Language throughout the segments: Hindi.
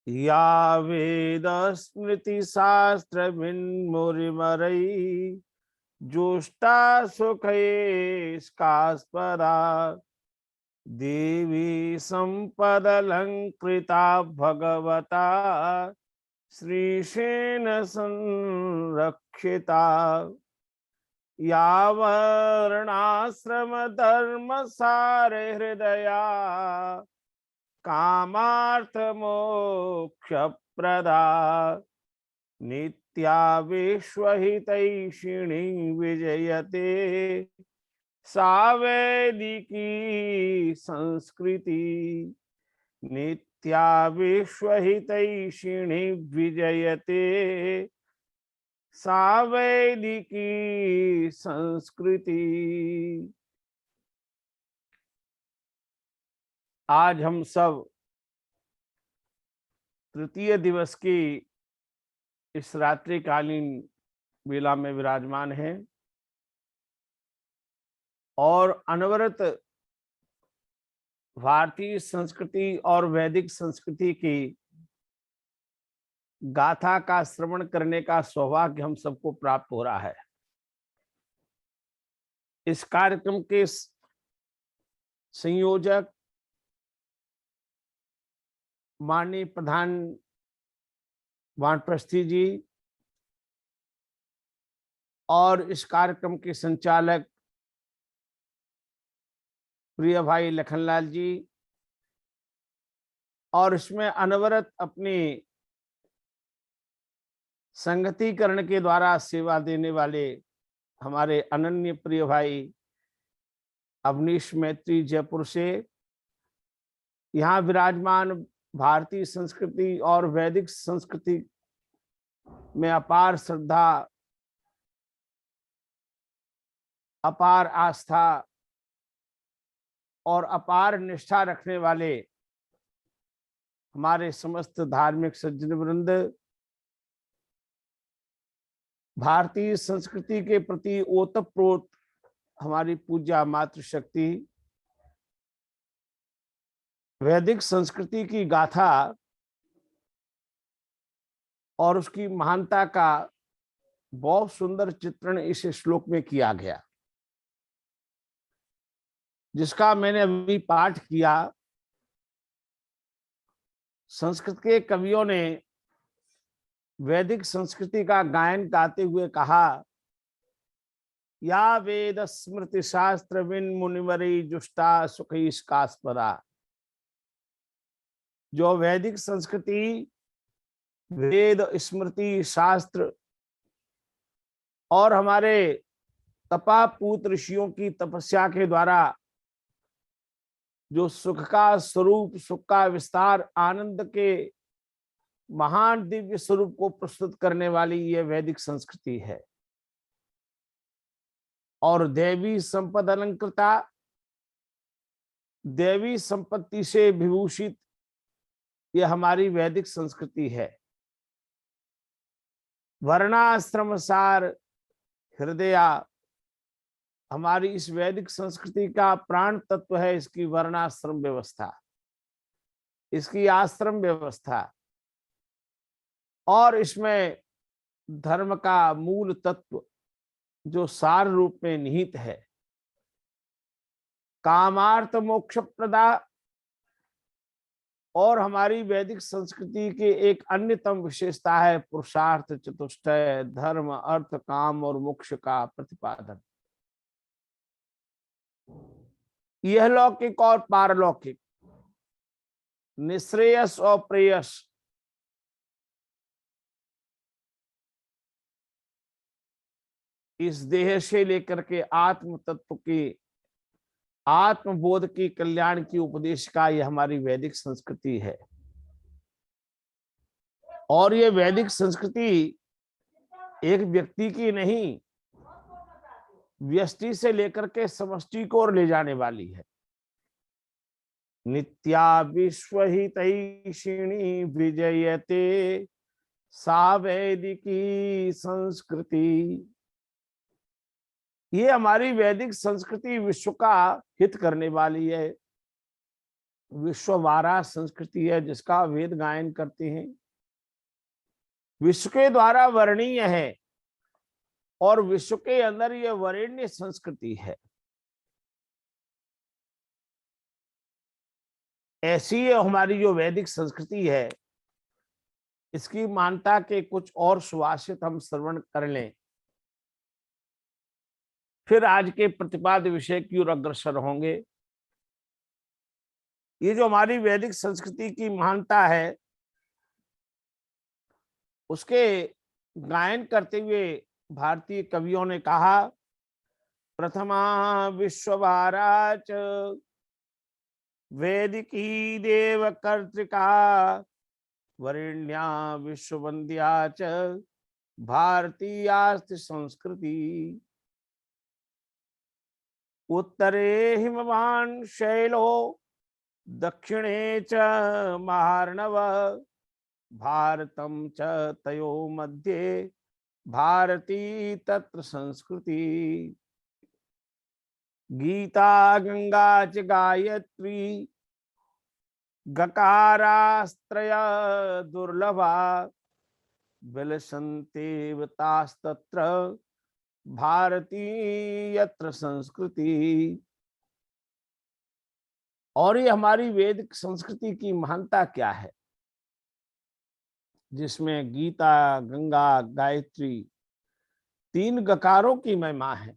या वेद स्मृति शास्त्र मुरिमरई जुष्टा सुखे स्कास्पदा देवी संपदलंकृता भगवता श्रीशेन संरक्षिता या वर्णाश्रम धर्म सारे हृदया कामार्थ मोक्ष प्रदा नित्या विश्वहितैषिणी विजयते सा वैदिकी संस्कृति नित्या विश्वहितैषिणी विजयते सा वैदिकी संस्कृति। आज हम सब तृतीय दिवस की इस रात्रिकालीन वेला में विराजमान हैं और अनवरत भारतीय संस्कृति और वैदिक संस्कृति की गाथा का श्रवण करने का सौभाग्य हम सबको प्राप्त हो रहा है। इस कार्यक्रम के संयोजक माननीय प्रधान वानप्रस्थी जी और इस कार्यक्रम के संचालक प्रिय भाई लखनलाल जी और इसमें अनवरत अपनी संगतिकरण के द्वारा सेवा देने वाले हमारे अनन्य प्रिय भाई अवनीश मैत्री जयपुर से, यहाँ विराजमान भारतीय संस्कृति और वैदिक संस्कृति में अपार श्रद्धा, अपार आस्था और अपार निष्ठा रखने वाले हमारे समस्त धार्मिक सज्जन वृंद, भारतीय संस्कृति के प्रति ओतप्रोत हमारी पूज्या मातृशक्ति, वैदिक संस्कृति की गाथा और उसकी महानता का बहुत सुंदर चित्रण इस श्लोक में किया गया, जिसका मैंने अभी पाठ किया। संस्कृत के कवियों ने वैदिक संस्कृति का गायन गाते हुए कहा, या वेद स्मृति शास्त्र विन मुनिवरी जुष्टा सुखी स्कास्पदा। जो वैदिक संस्कृति, वेद, स्मृति, शास्त्र और हमारे तपापूत ऋषियों की तपस्या के द्वारा जो सुख का स्वरूप, सुख का विस्तार, आनंद के महान दिव्य स्वरूप को प्रस्तुत करने वाली यह वैदिक संस्कृति है। और देवी संपद अलंकृता, देवी संपत्ति से विभूषित यह हमारी वैदिक संस्कृति है। वर्णाश्रम सार हृदया, हमारी इस वैदिक संस्कृति का प्राण तत्व है इसकी वर्णाश्रम व्यवस्था, इसकी आश्रम व्यवस्था, और इसमें धर्म का मूल तत्व जो सार रूप में निहित है। कामार्थ मोक्ष प्रदा, और हमारी वैदिक संस्कृति के एक अन्यतम विशेषता है पुरुषार्थ चतुष्टय, धर्म, अर्थ, काम और मोक्ष का प्रतिपादन। यह लौकिक और पारलौकिक, निश्रेयस और प्रेयस, इस देह से लेकर के आत्म तत्व की, आत्मबोध की, कल्याण की उपदेश का यह हमारी वैदिक संस्कृति है। और यह वैदिक संस्कृति एक व्यक्ति की नहीं, व्यष्टि से लेकर के समष्टि को ओर ले जाने वाली है। नित्या विश्वहितैषिणी विजयते सा वैदिकी संस्कृति। ये हमारी वैदिक संस्कृति विश्व का हित करने वाली है, विश्ववारा संस्कृति है जिसका वेद गायन करते हैं, विश्व के द्वारा वर्णीय है और विश्व के अंदर यह वरेण्य संस्कृति है। ऐसी हमारी जो वैदिक संस्कृति है, इसकी मान्यता के कुछ और सुभाषित हम श्रवण कर लें, फिर आज के प्रतिपाद्य विषय की ओर अग्रसर होंगे। ये जो हमारी वैदिक संस्कृति की महानता है, उसके गायन करते हुए भारतीय कवियों ने कहा, प्रथमा विश्ववाराच वैदिकी देव कर्तिका वरेण्या विश्ववंद्या च भारतीयास्ति संस्कृति। उत्तरे हिमवान शैलो दक्षिणे च महार्णव भारतम च तयो मध्ये भारती तत्र संस्कृति। गीता गंगा च गायत्री गकारास्त्रय दुर्लभा विलसन्ते तास्तत्र भारती यत्र संस्कृति। और ये हमारी वैदिक संस्कृति की महानता क्या है, जिसमें गीता गंगा गायत्री तीन गकारों की महिमा है।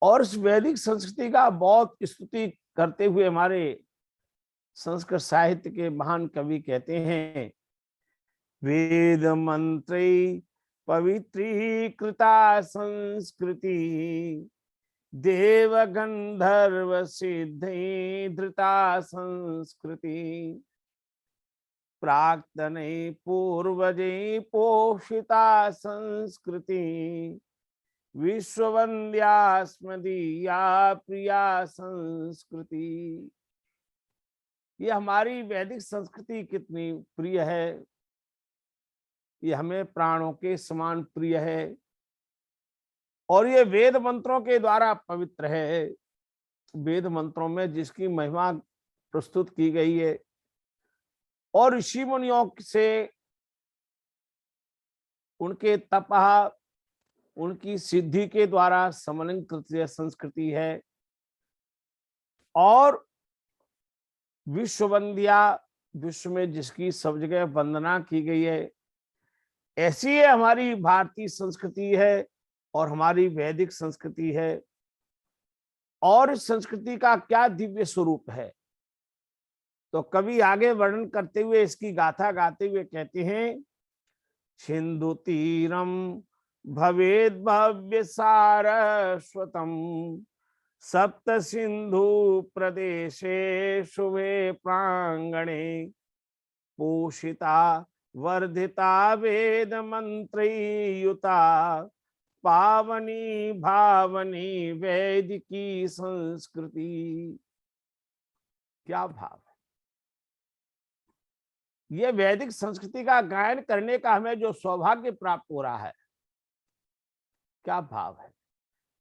और इस वैदिक संस्कृति का बहुत स्तुति करते हुए हमारे संस्कृत साहित्य के महान कवि कहते हैं, वेद मंत्री पवित्रीकृता संस्कृति देव गंधर्व सिद्धि धृता संस्कृति प्राक्तने पूर्वजे पोषिता संस्कृति विश्ववंद्या स्मदीया प्रिया संस्कृति। ये हमारी वैदिक संस्कृति कितनी प्रिय है, ये हमें प्राणों के समान प्रिय है और ये वेद मंत्रों के द्वारा पवित्र है। वेद मंत्रों में जिसकी महिमा प्रस्तुत की गई है और ऋषि मुनियों से उनके तप उनकी सिद्धि के द्वारा समन्वित संस्कृति है। और विश्ववंद्या, विश्व में जिसकी सब जगह वंदना की गई है, ऐसी है हमारी भारतीय संस्कृति है और हमारी वैदिक संस्कृति है। और इस संस्कृति का क्या दिव्य स्वरूप है, तो कवि आगे वर्णन करते हुए इसकी गाथा गाते हुए कहते हैं, सिंधु तीरम भवेद भव्य सारस्वतम सप्त सिंधु प्रदेशे शुभे प्रांगणे पोषिता वर्धिता वेद मंत्रयुता पावनी भावनी वैदिकी संस्कृति। क्या भाव है, ये वैदिक संस्कृति का गायन करने का हमें जो सौभाग्य प्राप्त हो रहा है, क्या भाव है,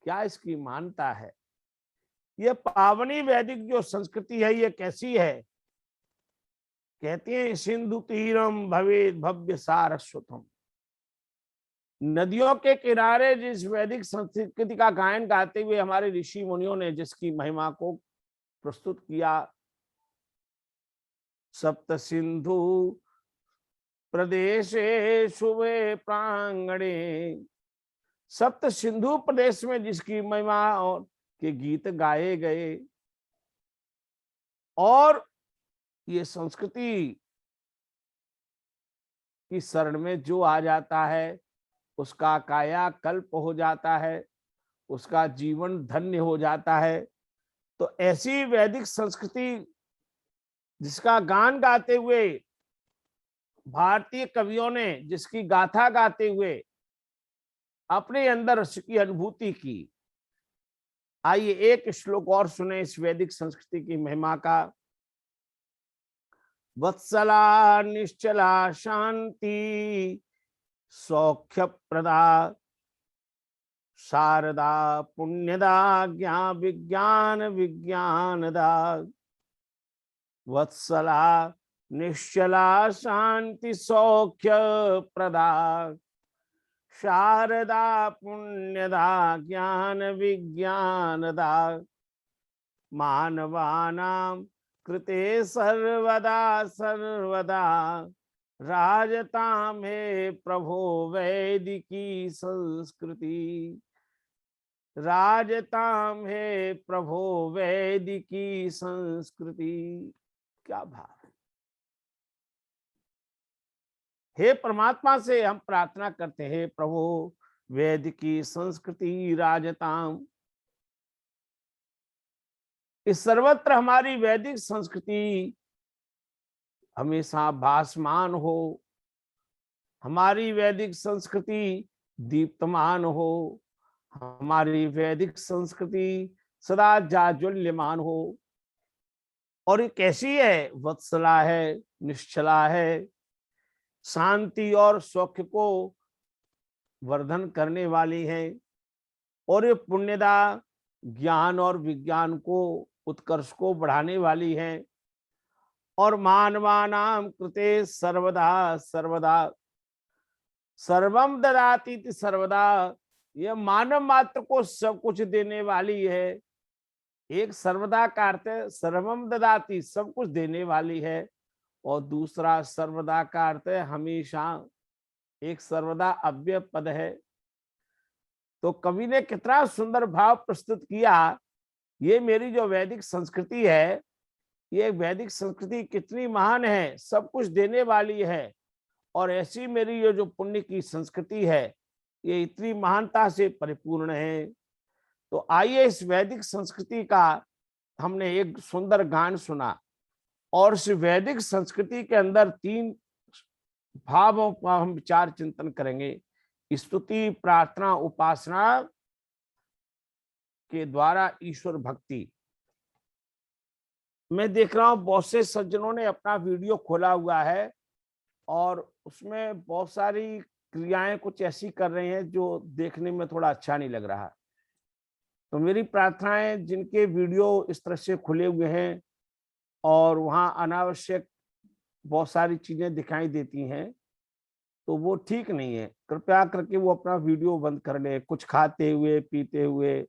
क्या इसकी मान्यता है। ये पावनी वैदिक जो संस्कृति है, ये कैसी है, कहते हैं सिंधु तीरम भवेद भव्य सारस्वतम। नदियों के किनारे जिस वैदिक संस्कृति का गायन गाते हुए हमारे ऋषि मुनियों ने जिसकी महिमा को प्रस्तुत किया, सप्त सिंधु प्रदेशे शुभे प्रांगणे, सप्त सिंधु प्रदेश में जिसकी महिमा और के गीत गाए गए। और ये संस्कृति की शरण में जो आ जाता है, उसका कायाकल्प हो जाता है, उसका जीवन धन्य हो जाता है। तो ऐसी वैदिक संस्कृति जिसका गान गाते हुए भारतीय कवियों ने, जिसकी गाथा गाते हुए अपने अंदर उसकी अनुभूति की। आइए एक श्लोक और सुने इस वैदिक संस्कृति की महिमा का। वत्सला निश्चला शांति सौख्य प्रदा शारदा पुण्यदा ज्ञान विज्ञान विज्ञानदा, वत्सला निश्चला शांति सौख्य प्रदा। शारदा पुण्यदा ज्ञान विज्ञानदा, मानवानां कृते सर्वदा सर्वदा, राजतां हे प्रभो वैदिकी संस्कृति। राजतां हे प्रभो वैदिकी संस्कृति। क्या भाव है। हे परमात्मा से हम प्रार्थना करते हैं, प्रभु वैदिकी संस्कृति राजताम, इस सर्वत्र हमारी वैदिक संस्कृति हमेशा भासमान हो, हमारी वैदिक संस्कृति दीप्तमान हो, हमारी वैदिक संस्कृति सदा जाज्वल्यमान हो। और ये कैसी है, वत्सला है, निश्चला है, शांति और सौख्य को वर्धन करने वाली है, और ये पुण्यदा ज्ञान और विज्ञान को उत्कर्ष को बढ़ाने वाली है, और मानवानाम कृते सर्वदा सर्वदा सर्वम ददाति सर्वदा, यह मानव मात्र को सब कुछ देने वाली है। एक सर्वदा का अर्थ है सर्वम ददाति, सब कुछ देने वाली है, और दूसरा सर्वदा का अर्थ है हमेशा। एक सर्वदा अव्यय पद है। तो कवि ने कितना सुंदर भाव प्रस्तुत किया। ये मेरी जो वैदिक संस्कृति है, ये वैदिक संस्कृति कितनी महान है, सब कुछ देने वाली है, और ऐसी मेरी ये जो पुण्य की संस्कृति है, ये इतनी महानता से परिपूर्ण है। तो आइए इस वैदिक संस्कृति का हमने एक सुंदर गान सुना, और इस वैदिक संस्कृति के अंदर 3 भावों का हम विचार चिंतन करेंगे। स्तुति, प्रार्थना, उपासना के द्वारा ईश्वर भक्ति। मैं देख रहा हूं बहुत से सज्जनों ने अपना वीडियो खोला हुआ है, और उसमें बहुत सारी क्रियाएं कुछ ऐसी कर रहे हैं जो देखने में थोड़ा अच्छा नहीं लग रहा। तो मेरी प्रार्थना है, जिनके वीडियो इस तरह से खुले हुए हैं और वहां अनावश्यक बहुत सारी चीजें दिखाई देती हैं, तो वो ठीक नहीं है। कृपया करके वो अपना वीडियो बंद कर ले, कुछ खाते हुए पीते हुए।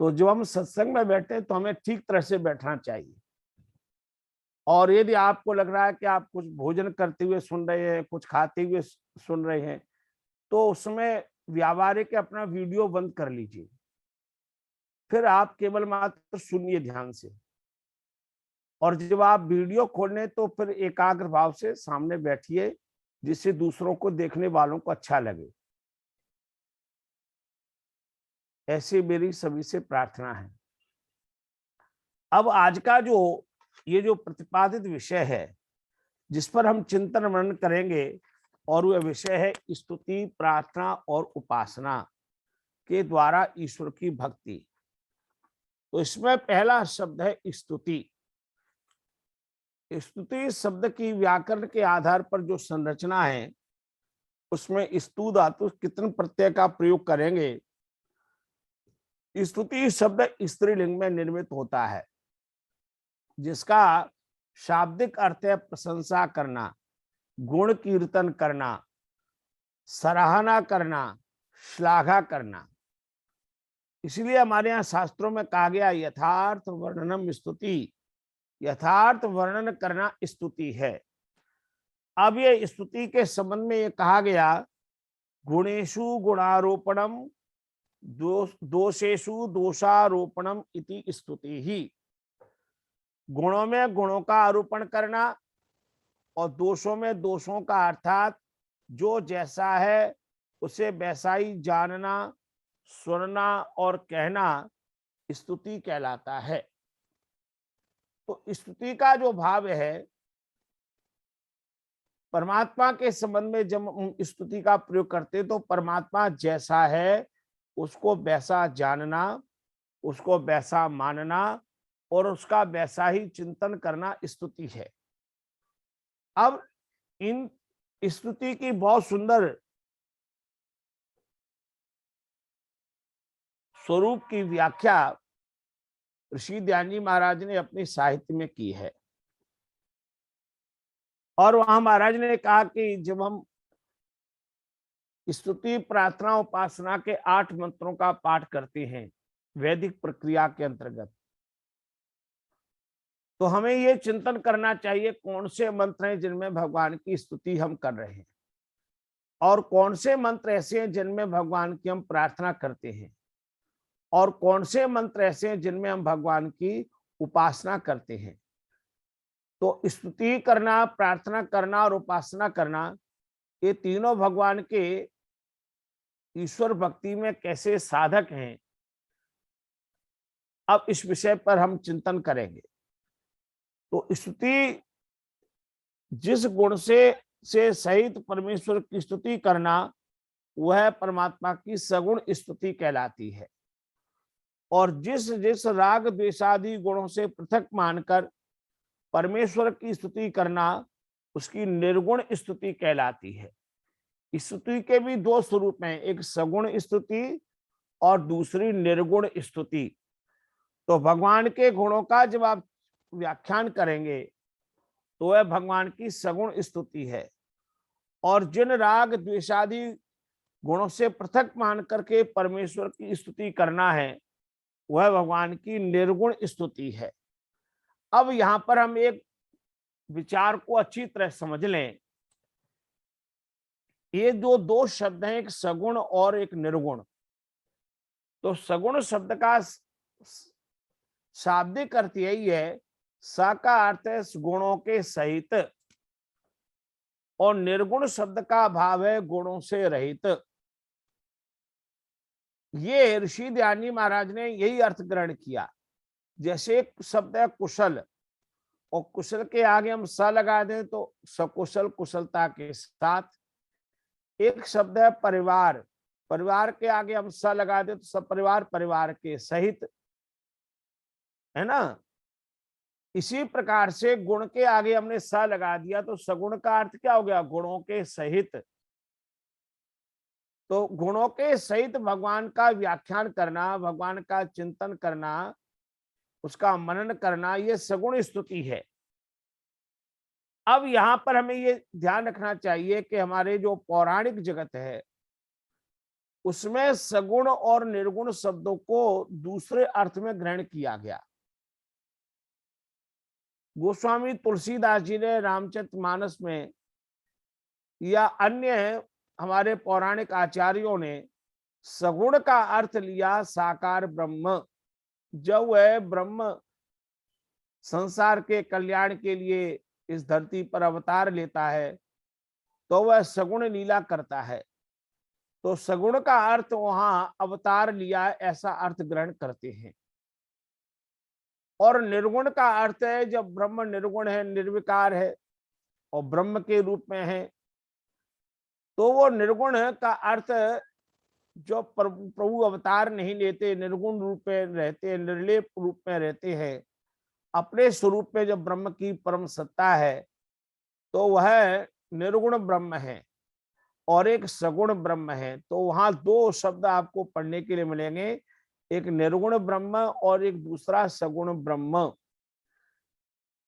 तो जब हम सत्संग में बैठे तो हमें ठीक तरह से बैठना चाहिए। और यदि आपको लग रहा है कि आप कुछ भोजन करते हुए सुन रहे हैं, कुछ खाते हुए सुन रहे हैं, तो उसमें व्यावहारिक अपना वीडियो बंद कर लीजिए। फिर आप केवल मात्र सुनिए ध्यान से, और जब आप वीडियो खोलने तो फिर एकाग्र भाव से सामने बैठिए, जिससे दूसरों को, देखने वालों को अच्छा लगे। ऐसी मेरी सभी से प्रार्थना है। अब आज का ये जो प्रतिपादित विषय है, जिस पर हम चिंतन मनन करेंगे, और वह विषय है स्तुति, प्रार्थना और उपासना के द्वारा ईश्वर की भक्ति। तो इसमें पहला शब्द है स्तुति। स्तुति शब्द की व्याकरण के आधार पर जो संरचना है, उसमें स्तु धातु कितन प्रत्यय का प्रयोग करेंगे। स्तुति शब्द स्त्रीलिंग में निर्मित होता है, जिसका शाब्दिक अर्थ है प्रशंसा करना, गुण कीर्तन करना, सराहना करना, श्लाघा करना। इसलिए हमारे यहाँ शास्त्रों में कहा गया, यथार्थ वर्णनम स्तुति, यथार्थ वर्णन करना स्तुति है। अब ये स्तुति के संबंध में ये कहा गया, गुणेषु गुणारोपणम दोषेषु दोषारोपणम इति स्तुति ही। गुणों में गुणों का आरोपण करना, और दोषों में दोषों का, अर्थात जो जैसा है उसे वैसा ही जानना, सुनना और कहना स्तुति कहलाता है। तो स्तुति का जो भाव है, परमात्मा के संबंध में जब हम स्तुति का प्रयोग करते तो परमात्मा जैसा है उसको वैसा जानना, उसको वैसा मानना, और उसका वैसा ही चिंतन करना स्तुति है। अब इन स्तुति की बहुत सुंदर स्वरूप की व्याख्या ऋषि ध्यान जी महाराज ने अपने साहित्य में की है। और वहां महाराज ने कहा कि जब हम स्तुति प्रार्थना उपासना के 8 मंत्रों का पाठ करते हैं वैदिक प्रक्रिया के अंतर्गत, तो हमें ये चिंतन करना चाहिए कौन से मंत्र हैं जिनमें भगवान की स्तुति हम कर रहे हैं, और कौन से मंत्र ऐसे हैं जिनमें भगवान की हम प्रार्थना करते हैं, और कौन से मंत्र ऐसे हैं जिनमें हम भगवान की उपासना करते हैं। तो स्तुति करना, प्रार्थना करना और उपासना करना, ये तीनों भगवान के ईश्वर भक्ति में कैसे साधक हैं, अब इस विषय पर हम चिंतन करेंगे। तो स्तुति जिस गुण से सहित परमेश्वर की स्तुति करना, वह परमात्मा की सगुण स्तुति कहलाती है। और जिस जिस राग द्वेषादि गुणों से पृथक मानकर परमेश्वर की स्तुति करना, उसकी निर्गुण स्तुति कहलाती है। स्तुति के भी 2 स्वरूप हैं, एक सगुण स्तुति और दूसरी निर्गुण स्तुति। तो भगवान के गुणों का जब आप व्याख्यान करेंगे तो वह भगवान की सगुण स्तुति है, और जिन राग द्वेषादि गुणों से पृथक मान करके परमेश्वर की स्तुति करना है, वह भगवान की निर्गुण स्तुति है। अब यहां पर हम एक विचार को अच्छी तरह समझ लें। ये जो 2 शब्द हैं, एक सगुण और एक निर्गुण। तो सगुण शब्द का शाब्दिक अर्थ यही है, सा का अर्थ है गुणों के सहित, और निर्गुण शब्द का भाव है गुणों से रहित। ये ऋषि ध्यानी महाराज ने यही अर्थ ग्रहण किया। जैसे एक शब्द है कुशल, और कुशल के आगे हम स लगा दें तो सकुशल, कुशलता के साथ। एक शब्द है परिवार, परिवार के आगे हम स लगा दें तो सब परिवार, परिवार के सहित, है ना। इसी प्रकार से गुण के आगे हमने स लगा दिया तो सगुण का अर्थ क्या हो गया, गुणों के सहित। तो गुणों के सहित भगवान का व्याख्यान करना, भगवान का चिंतन करना, उसका मनन करना, ये सगुण स्तुति है। अब यहां पर हमें ये ध्यान रखना चाहिए कि हमारे जो पौराणिक जगत है उसमें सगुण और निर्गुण शब्दों को दूसरे अर्थ में ग्रहण किया गया। गोस्वामी तुलसीदास जी ने रामचरितमानस में या अन्य हमारे पौराणिक आचार्यों ने सगुण का अर्थ लिया साकार ब्रह्म। जब वह ब्रह्म संसार के कल्याण के लिए इस धरती पर अवतार लेता है तो वह सगुण लीला करता है। तो सगुण का अर्थ वहां अवतार लिया, ऐसा अर्थ ग्रहण करते हैं। और निर्गुण का अर्थ है जब ब्रह्म निर्गुण है, निर्विकार है और ब्रह्म के रूप में है, तो वो निर्गुण का अर्थ जो प्रभु अवतार नहीं लेते, निर्गुण रूप में रहते, निर्लेप रूप में रहते हैं, अपने स्वरूप में जब ब्रह्म की परम सत्ता है, तो वह निर्गुण ब्रह्म है और एक सगुण ब्रह्म है। तो वहां 2 शब्द आपको पढ़ने के लिए मिलेंगे, एक निर्गुण ब्रह्म और एक दूसरा सगुण ब्रह्म।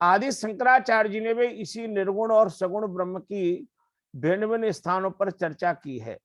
आदि शंकराचार्य जी ने भी इसी निर्गुण और सगुण ब्रह्म की भिन्न भिन्न स्थानों पर चर्चा की है।